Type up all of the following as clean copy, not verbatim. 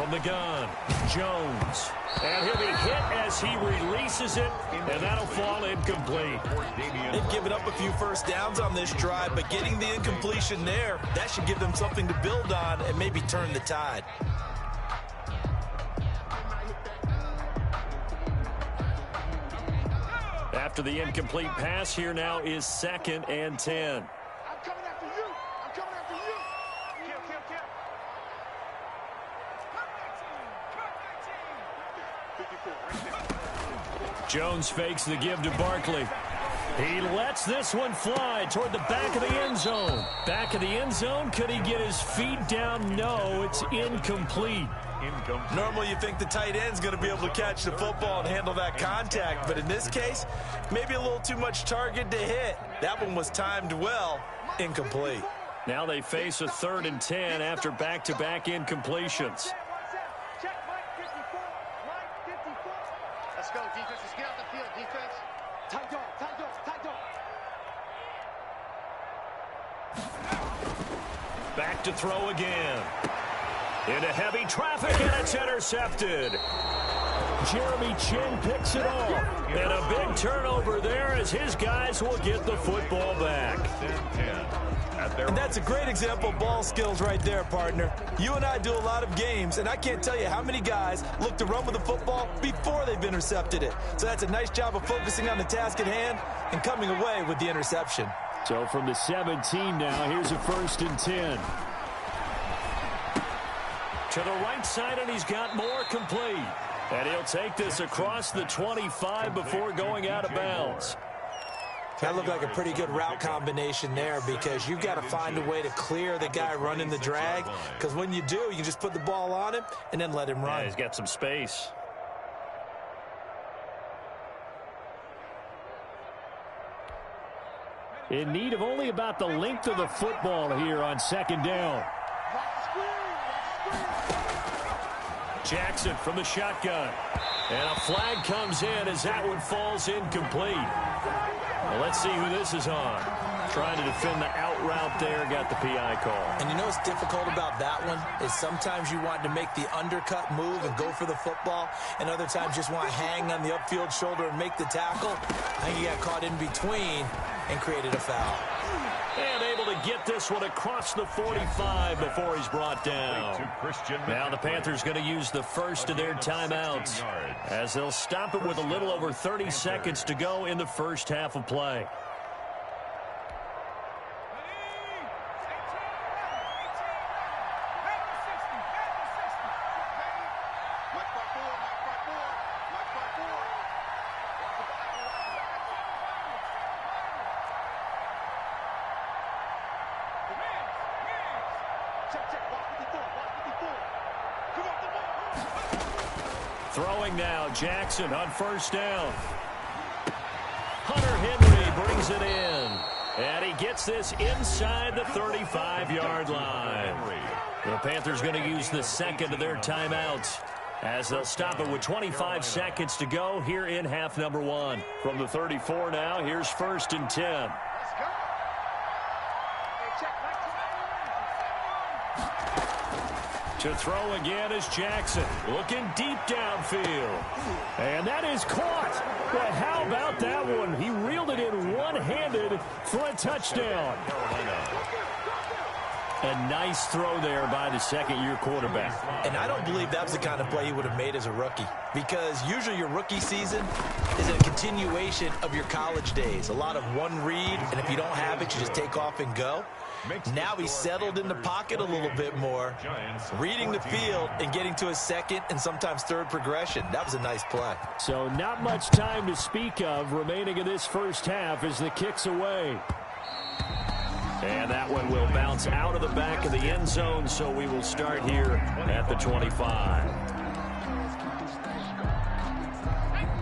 from the gun. Jones. And he'll be hit as he releases it, and that'll fall incomplete. They've given up a few first downs on this drive, but getting the incompletion there, that should give them something to build on and maybe turn the tide. After the incomplete pass, here now is 2nd and 10. I'm coming after you. I'm coming after you. Kill. Jones fakes the give to Barkley. He lets this one fly toward the back of the end zone. Back of the end zone. Could he get his feet down? No, it's incomplete. Normally you think the tight end's going to be able to catch the football and handle that contact, but in this case, maybe a little too much target to hit. That one was timed well, incomplete. Now they face a 3rd and 10 after back-to-back incompletions. Let's go, defense. Let's get out the field, defense. Tight dog. Back to throw again. Into heavy traffic, and it's intercepted. Jeremy Chin picks it off. And a big turnover there as his guys will get the football back. And that's a great example of ball skills right there, partner. You and I do a lot of games, and I can't tell you how many guys look to run with the football before they've intercepted it. So that's a nice job of focusing on the task at hand and coming away with the interception. So from the 17 now, here's a 1st and 10. To the right side, and he's got more complete. And he'll take this across the 25 before going out of bounds. That looked like a pretty good route combination there because you've got to find a way to clear the guy running the drag, because when you do, you can just put the ball on him and then let him run. Yeah, he's got some space. In need of only about the length of the football here on 2nd down. Jackson from the shotgun. And a flag comes in as that one falls incomplete. Well, let's see who this is on. Trying to defend the out route there, got the PI call. And you know what's difficult about that one is sometimes you want to make the undercut move and go for the football, and other times just want to hang on the upfield shoulder and make the tackle. I think he got caught in between and created a foul. And able to get this one across the 45 before he's brought down. Now the Panthers going to use the first of their timeouts as they'll stop it with a little over 30 seconds to go in the first half of play. Throwing now, Jackson on 1st down. Hunter Henry brings it in. And he gets this inside the 35-yard line. The Panthers going to use the second of their timeouts as they'll stop it with 25 seconds to go here in half number 1. From the 34 now, here's 1st and 10. To throw again is Jackson, looking deep downfield. And that is caught. But how about that one? He reeled it in one-handed for a touchdown. A nice throw there by the second-year quarterback. And I don't believe that was the kind of play he would have made as a rookie, because usually your rookie season is a continuation of your college days. A lot of one read, and if you don't have it, you just take off and go. Now he's settled in the pocket a little bit more, reading the field and getting to a second and sometimes third progression. That was a nice play. So not much time to speak of remaining in this first half as the kick's away. And that one will bounce out of the back of the end zone, so we will start here at the 25.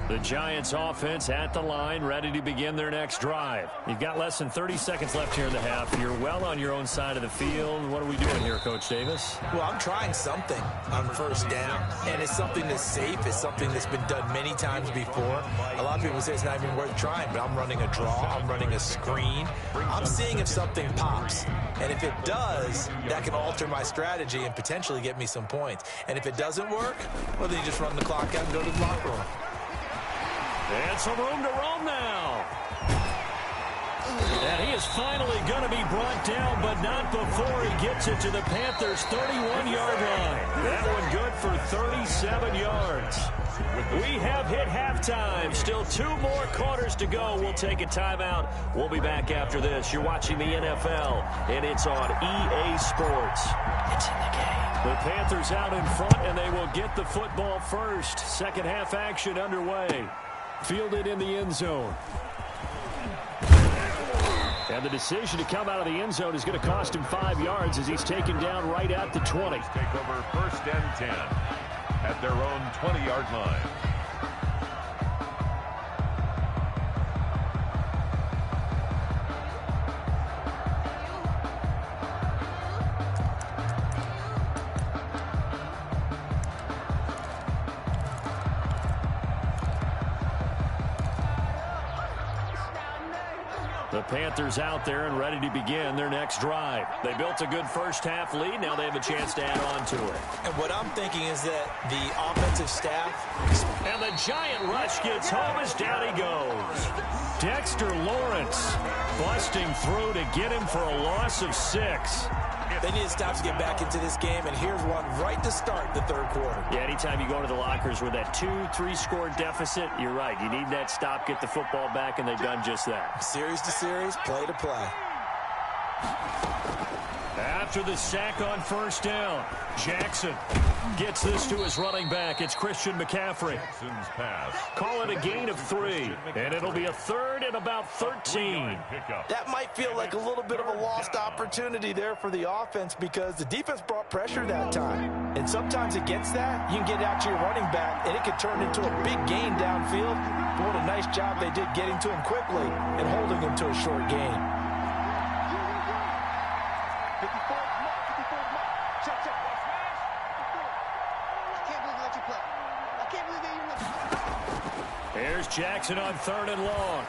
The Giants offense at the line, ready to begin their next drive. You've got less than 30 seconds left here in the half. You're well on your own side of the field. What are we doing here, Coach Davis? Well, I'm trying something on first down, and it's something that's safe. It's something that's been done many times before. A lot of people say it's not even worth trying, but I'm running a draw. I'm running a screen. I'm seeing if something pops, and if it does, that can alter my strategy and potentially get me some points. And if it doesn't work, well, then you just run the clock out and go to the locker room. And some room to roam now. And he is finally going to be brought down, but not before he gets it to the Panthers' 31-yard line. That one good for 37 yards. We have hit halftime. Still 2 more quarters to go. We'll take a timeout. We'll be back after this. You're watching the NFL, and it's on EA Sports. It's in the game. The Panthers out in front, and they will get the football first. Second half action underway. Fielded in the end zone. And the decision to come out of the end zone is going to cost him 5 yards as he's taken down right at the 20. Take over 1st and 10 at their own 20-yard line. The Panthers out there and ready to begin their next drive. They built a good first half lead. Now they have a chance to add on to it. And what I'm thinking is that the offensive staff... And the giant rush gets home as down he goes. Dexter Lawrence busting through to get him for a loss of 6. They need to stop to get back into this game, and here's one right to start the third quarter. Yeah, anytime you go to the lockers with that 2-3 score deficit, you're right. You need that stop, get the football back, and they've done just that. Series to series, play to play. After the sack on first down, Jackson gets this to his running back. It's Christian McCaffrey. Jackson's pass. Call it a gain of 3, and it'll be a 3rd and about 13. That might feel like a little bit of a lost opportunity there for the offense because the defense brought pressure that time. And sometimes against that, you can get out to your running back, and it could turn into a big gain downfield. But what a nice job they did getting to him quickly and holding him to a short gain. Here's Jackson on 3rd and long.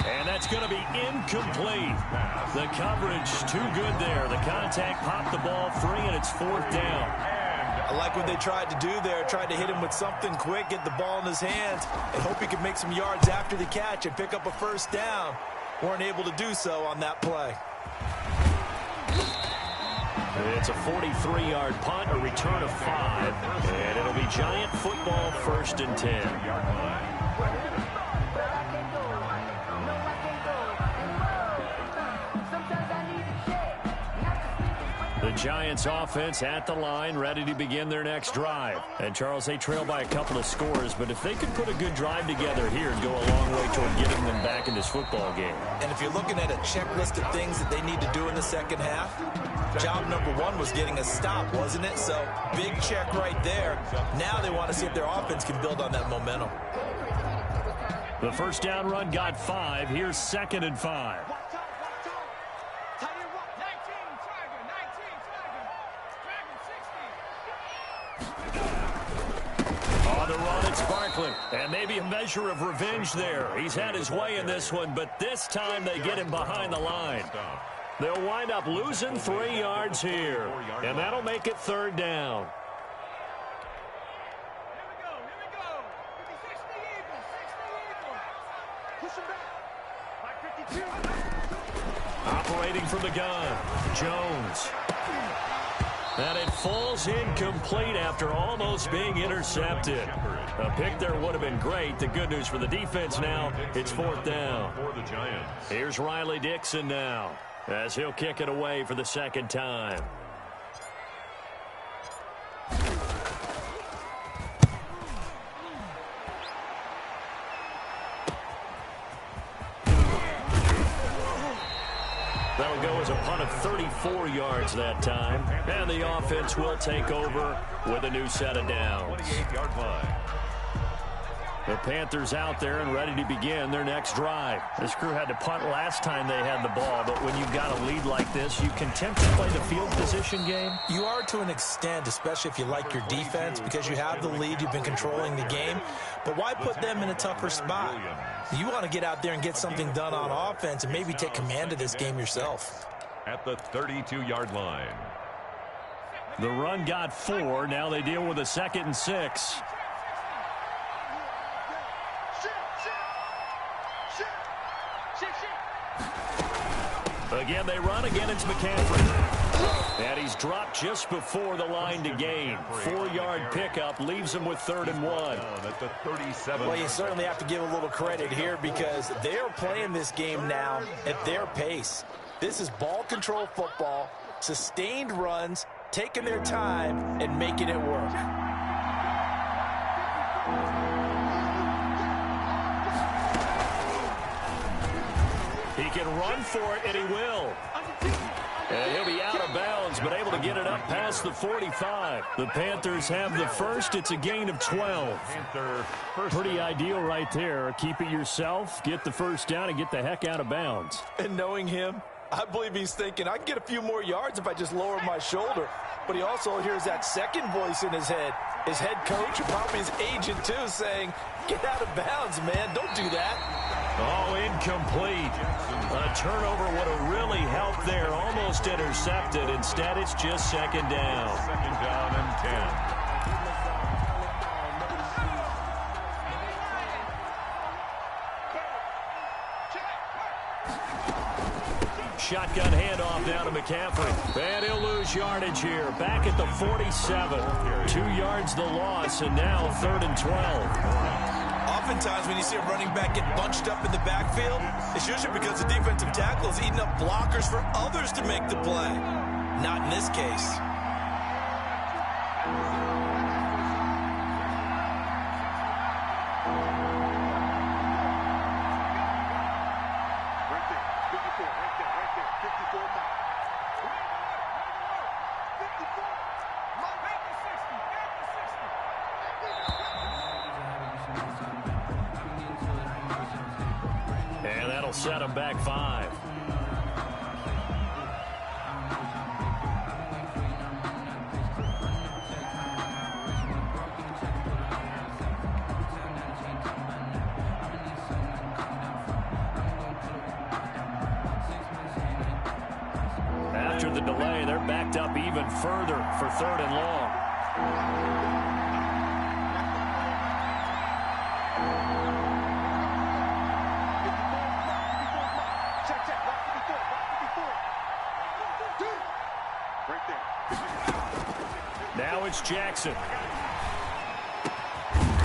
And that's going to be incomplete. The coverage too good there. The contact popped the ball free, and it's 4th down. I like what they tried to do there. Tried to hit him with something quick, get the ball in his hands, and hope he could make some yards after the catch and pick up a first down. Weren't able to do so on that play. It's a 43-yard punt, a return of 5, and it'll be Giant football 1st and 10. The Giants offense at the line, ready to begin their next drive. And Charles, they trail by a couple of scores, but if they could put a good drive together here and go a long way toward getting them back in this football game. And if you're looking at a checklist of things that they need to do in the second half, job number 1 was getting a stop, wasn't it? So big check right there. Now they want to see if their offense can build on that momentum. The first down run got 5. Here's 2nd and 5. On the run, it's Barkley. And maybe a measure of revenge there. He's had his way in this one, but this time they get him behind the line. They'll wind up losing 3 yards here, and that'll make it 3rd down. Operating from the gun, Jones. And it falls incomplete after almost being intercepted. A pick there would have been great. The good news for the defense now, it's 4th down. Here's Riley Dixon now, as he'll kick it away for the 2nd time. That'll go as a punt of 34 yards that time. And the offense will take over with a new set of downs. 28-yard line. The Panthers out there and ready to begin their next drive. This crew had to punt last time they had the ball, but when you've got a lead like this, you can tempt to play the field position game. You are to an extent, especially if you like your defense, because you have the lead, you've been controlling the game. But why put them in a tougher spot? You want to get out there and get something done on offense and maybe take command of this game yourself. At the 32-yard line. The run got 4. Now they deal with a 2nd and 6. Again, they run. Again, it's McCaffrey. And he's dropped just before the line to gain. 4-yard pickup leaves him with 3rd and 1. At the 37. Well, you certainly have to give a little credit here because they are playing this game now at their pace. This is ball control football, sustained runs, taking their time and making it work. He can run for it, and he will. And he'll be out of bounds, but able to get it up past the 45. The Panthers have the first. It's a gain of 12. Pretty ideal right there. Keep it yourself, get the first down, and get the heck out of bounds. And knowing him, I believe he's thinking, I can get a few more yards if I just lower my shoulder. But he also hears that second voice in his head. His head coach, and probably his agent too, saying, get out of bounds, man. Don't do that. Oh, incomplete. A turnover would have really helped there. Almost intercepted. Instead, it's just 2nd down. 2nd down and 10. Shotgun handoff down to McCaffrey. And he'll lose yardage here. Back at the 47. 2 yards the loss, and now 3rd and 12. Oftentimes when you see a running back get bunched up in the backfield, it's usually because the defensive tackle is eating up blockers for others to make the play. Not in this case. And that'll set him back 5. After the delay, they're backed up even further for 3rd and long. Now it's Jackson.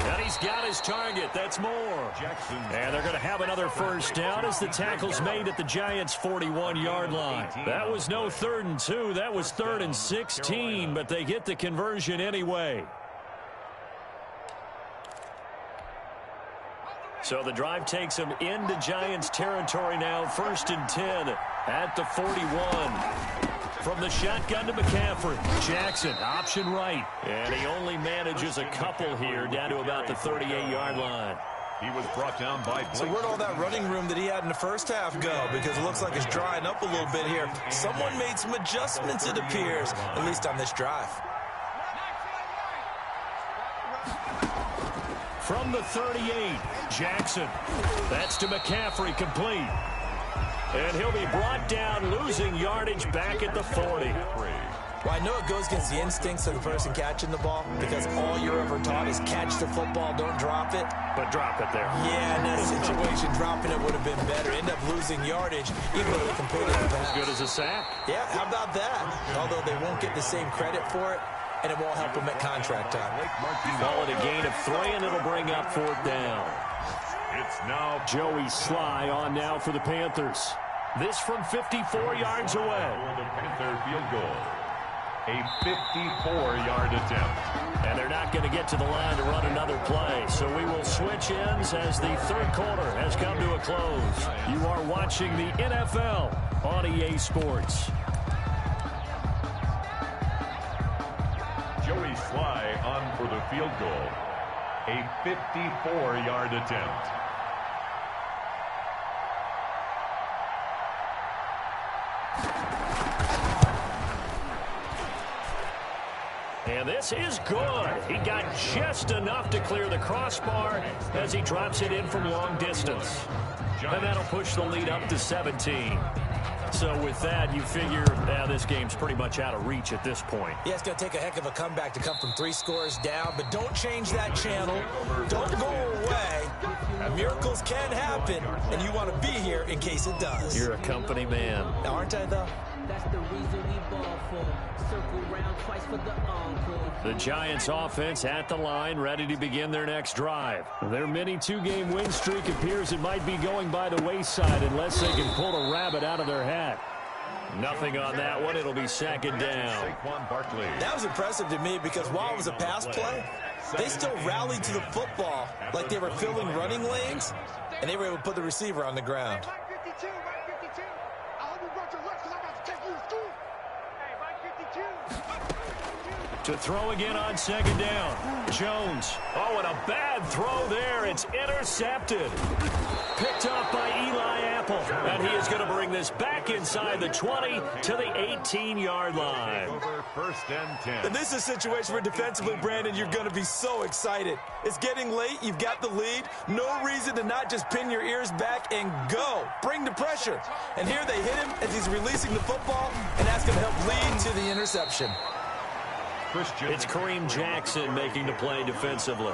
And he's got his target. That's more. And they're going to have another first down as the tackle's made at the Giants' 41-yard line. That was no 3rd and 2. That was 3rd and 16, but they get the conversion anyway. So the drive takes them into Giants territory now. 1st and 10 at the 41. From the shotgun to McCaffrey. Jackson, option right. And he only manages a couple here down to about the 38-yard line. He was brought down by Blake. So where'd all that running room that he had in the first half go? Because it looks like it's drying up a little bit here. Someone made some adjustments, it appears, at least on this drive. From the 38, Jackson. That's to McCaffrey, complete. And he'll be brought down, losing yardage back at the 40. Well, I know it goes against the instincts of the person catching the ball because all you're ever taught is catch the football, don't drop it. But drop it there. Yeah, in that situation, dropping it would have been better. End up losing yardage, even though they completed the pass. As good as a sack. Yeah, how about that? Although they won't get the same credit for it, and it won't help them at contract time. Call it a gain of 3, and it'll bring up 4th down. It's now Joey Sly on now for the Panthers. This from 54 yards away. For the Panther field goal. A 54-yard attempt. And they're not going to get to the line to run another play. So we will switch ends as the 3rd quarter has come to a close. You are watching the NFL on EA Sports. Joey Sly on for the field goal. A 54-yard attempt. And this is good. He got just enough to clear the crossbar as he drops it in from long distance. And that'll push the lead up to 17. So with that, you figure this game's pretty much out of reach at this point. Yeah, it's going to take a heck of a comeback to come from 3 scores down, but don't change that channel. Don't go away. Miracles can happen, and you want to be here in case it does. You're a company man. Aren't I, though? That's the reason we ball for. Circle round twice for the encore. The Giants offense at the line, ready to begin their next drive. Their mini 2-game win streak appears it might be going by the wayside unless they can pull a rabbit out of their hat. Nothing on that one. It'll be second down. That was impressive to me because while it was a pass play, they still rallied to the football like they were filling running lanes, and they were able to put the receiver on the ground. To throw again on second down. Jones. Oh, and a bad throw there. It's intercepted. Picked off by Eli Apple. And he is going to bring this back inside the 20 to the 18-yard line. First and 10. And this is a situation where defensively, Brandon, you're going to be so excited. It's getting late. You've got the lead. No reason to not just pin your ears back and go. Bring the pressure. And here they hit him as he's releasing the football, and that's going to help lead to the interception. It's Kareem Jackson making the play defensively.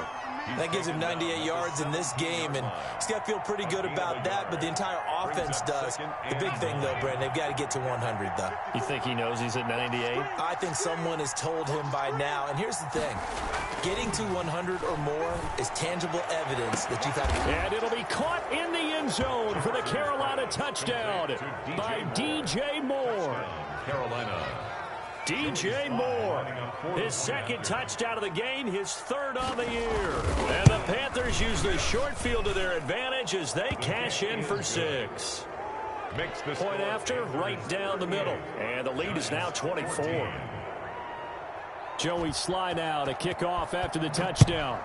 That gives him 98 yards in this game, and he's got to feel pretty good about that, but the entire offense does. The big thing, though, Brandon, they've got to get to 100, though. You think he knows he's at 98? I think someone has told him by now, and here's the thing. Getting to 100 or more is tangible evidence that you've had. And it'll be caught in the end zone for the Carolina touchdown by DJ Moore. Carolina. DJ Moore, his second touchdown of the game, his third on the year. And the Panthers use the short field to their advantage as they cash in for 6. Point after, right down the middle. And the lead is now 24. Joey Sly now to kick off after the touchdown.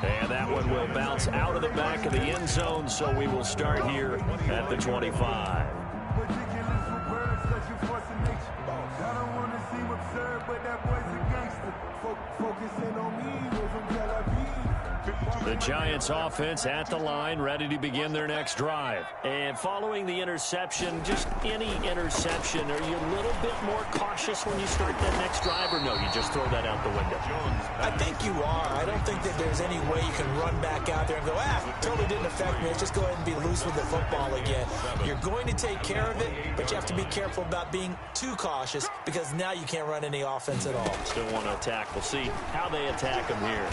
And that one will bounce out of the back of the end zone, so we will start here at the 25. The Giants offense at the line, ready to begin their next drive. And following the interception, just any interception, are you a little bit more cautious when you start that next drive, or no, you just throw that out the window? I think you are. I don't think that there's any way you can run back out there and go, totally didn't affect me. Let's just go ahead and be loose with the football again. You're going to take care of it, but you have to be careful about being too cautious because now you can't run any offense at all. Still want to attack. We'll see how they attack him here.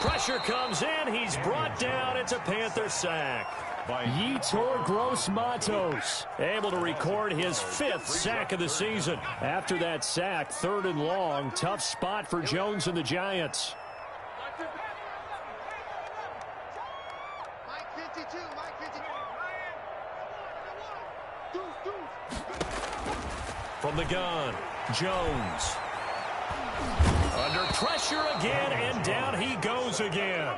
Pressure comes in. He's brought down. It's a Panther sack. Yetur Gross-Matos able to record his 5th sack of the season. After that sack, 3rd and long. Tough spot for Jones and the Giants. From the gun, Jones. Under pressure again, and down he goes again.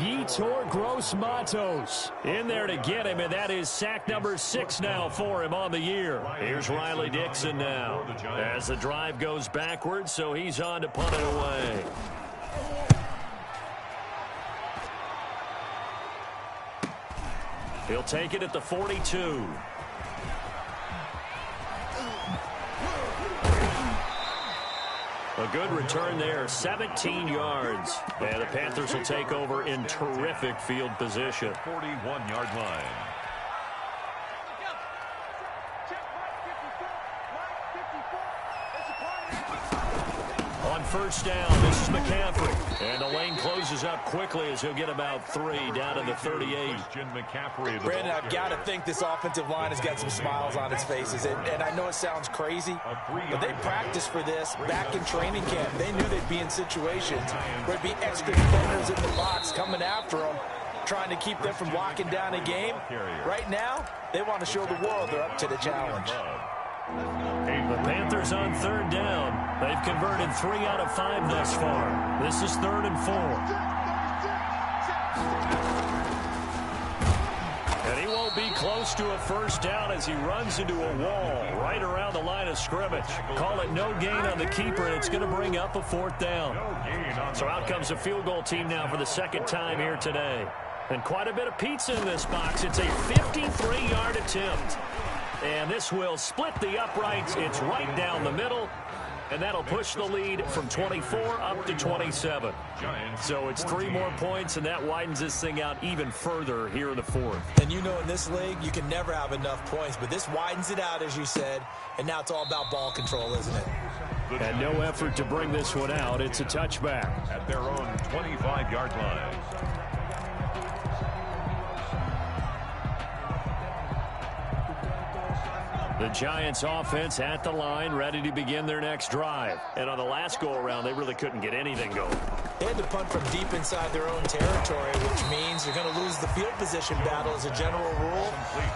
Yetur Gross-Matos in there to get him, and that is sack number 6 now for him on the year. Here's Riley Dixon now as the drive goes backwards, so he's on to punt it away. He'll take it at the 42. A good return there, 17 yards. And the Panthers will take over in terrific field position. 41-yard line. On first down, this is McCaffrey. And the lane closes up quickly as he'll get about 3 down to the 38. Brandon, I've got to think this offensive line has got some smiles on its faces. And I know it sounds crazy, but they practiced for this back in training camp. They knew they'd be in situations where there'd be extra defenders in the box coming after them, trying to keep them from locking down a game. Right now, they want to show the world they're up to the challenge. The Panthers on third down. They've converted 3 out of 5 thus far. This is 3rd and 4. And he won't be close to a first down as he runs into a wall right around the line of scrimmage. Call it no gain on the keeper, and it's going to bring up a 4th down. So out comes a field goal team now for the 2nd time here today. And quite a bit of pizza in this box. It's a 53-yard attempt. And this will split the uprights. It's right down the middle. And that'll push the lead from 24 up to 27. So it's 3 more points, and that widens this thing out even further here in the 4th. And you know in this league, you can never have enough points. But this widens it out, as you said. And now it's all about ball control, isn't it? And no effort to bring this one out. It's a touchback. At their own 25-yard line. The Giants offense at the line, ready to begin their next drive. And on the last go-around, they really couldn't get anything going. They had to punt from deep inside their own territory, which means they're going to lose the field position battle as a general rule.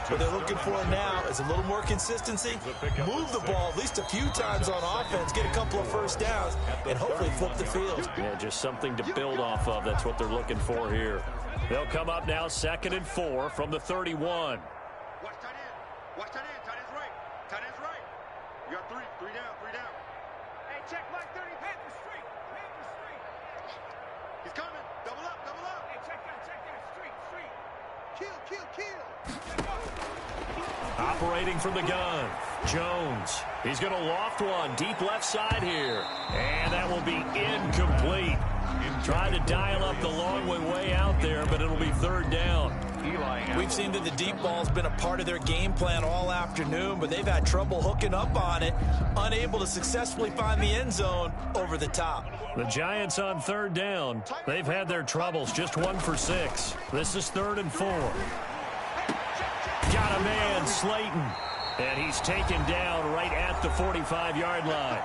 What they're looking for now is a little more consistency, move the ball at least a few times on offense, get a couple of first downs, and hopefully flip the field. Yeah, just something to build off of. That's what they're looking for here. They'll come up now 2nd and 4 from the 31. Watch tight end. Watch tight end. Tight end's right. Tight end's right. You got 3. 3 down. 3 down. Hey, check Mike 30. Panther Street. Panther Street. He's coming. Double up. Double up. Hey, check that. Check that. Street. Street. Kill. Kill. Kill. Operating from the gun, Jones. He's going to loft one deep left side here. And that will be incomplete. Trying to dial up the long way out there, but it'll be 3rd down. We've seen that the deep ball's been a part of their game plan all afternoon, but they've had trouble hooking up on it, unable to successfully find the end zone over the top. The Giants on 3rd down. They've had their troubles, just 1 for 6. This is 3rd and 4. Got a man, Slayton. And he's taken down right at the 45-yard line.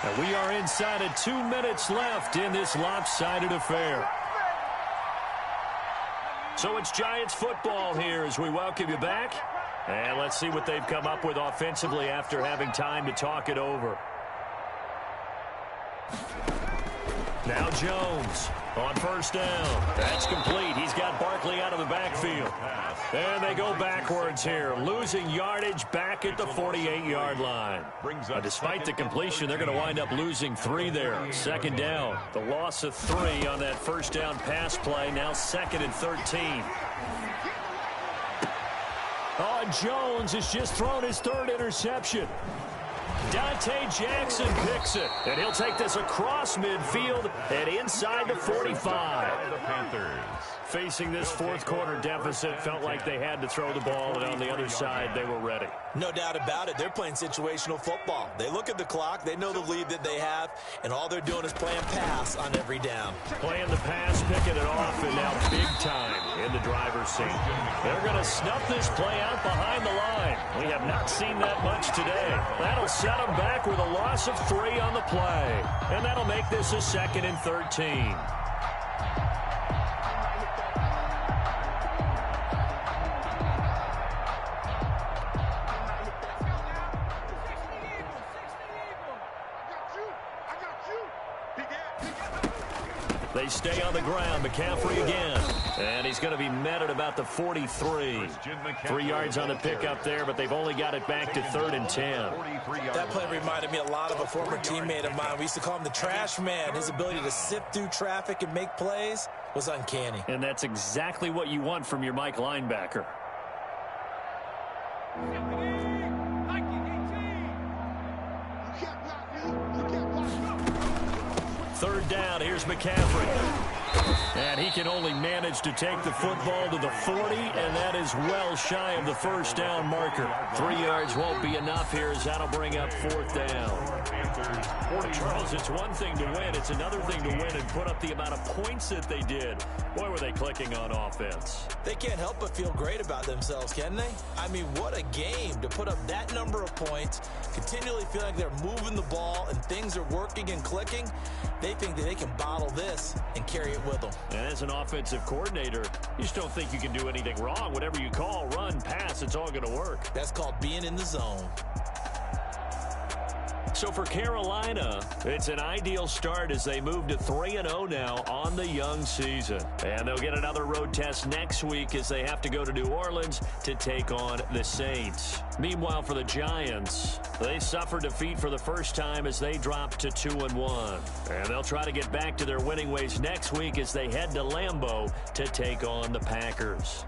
And we are inside of 2 minutes left in this lopsided affair. So it's Giants football here as we welcome you back. And let's see what they've come up with offensively after having time to talk it over. Now Jones on 1st down. That's complete. He's got Barkley out of the backfield. And they go backwards here, losing yardage back at the 48-yard line. Despite the completion, they're going to wind up losing 3 there. 2nd down. The loss of 3 on that 1st down pass play. Now 2nd and 13. Oh, and Jones has just thrown his 3rd interception. Dante Jackson picks it, and he'll take this across midfield and inside the 45. The Panthers. Facing this 4th quarter deficit, felt like they had to throw the ball, and on the other side, they were ready. No doubt about it. They're playing situational football. They look at the clock, they know the lead that they have, and all they're doing is playing pass on every down. Playing the pass, picking it off, and now big time in the driver's seat. They're going to snuff this play out behind the line. We have not seen that much today. That'll set them back with a loss of 3 on the play, and that'll make this a 2nd and 13. They stay on the ground. McCaffrey again. And he's going to be met at about the 43. 3 yards on the pickup there, but they've only got it back to 3rd and 10. That play reminded me a lot of a former teammate of mine. We used to call him the trash man. His ability to sift through traffic and make plays was uncanny. And that's exactly what you want from your Mike linebacker. 3rd down, here's McCaffrey. And he can only manage to take the football to the 40, and that is well shy of the 1st down marker. 3 yards won't be enough here as that'll bring up 4th down. Charles, it's one thing to win. It's another thing to win and put up the amount of points that they did. Boy, were they clicking on offense. They can't help but feel great about themselves, can they? I mean, what a game to put up that number of points, continually feel like they're moving the ball and things are working and clicking. They think that they can bottle this and carry it with them. And as an offensive coordinator, you just don't think you can do anything wrong. Whatever you call, run, pass, it's all going to work. That's called being in the zone. So for Carolina, it's an ideal start as they move to 3-0 now on the young season. And they'll get another road test next week as they have to go to New Orleans to take on the Saints. Meanwhile, for the Giants, they suffered defeat for the first time as they dropped to 2-1. And they'll try to get back to their winning ways next week as they head to Lambeau to take on the Packers.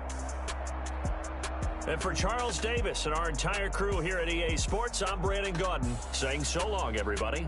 And for Charles Davis and our entire crew here at EA Sports, I'm Brandon Gaudin saying so long, everybody.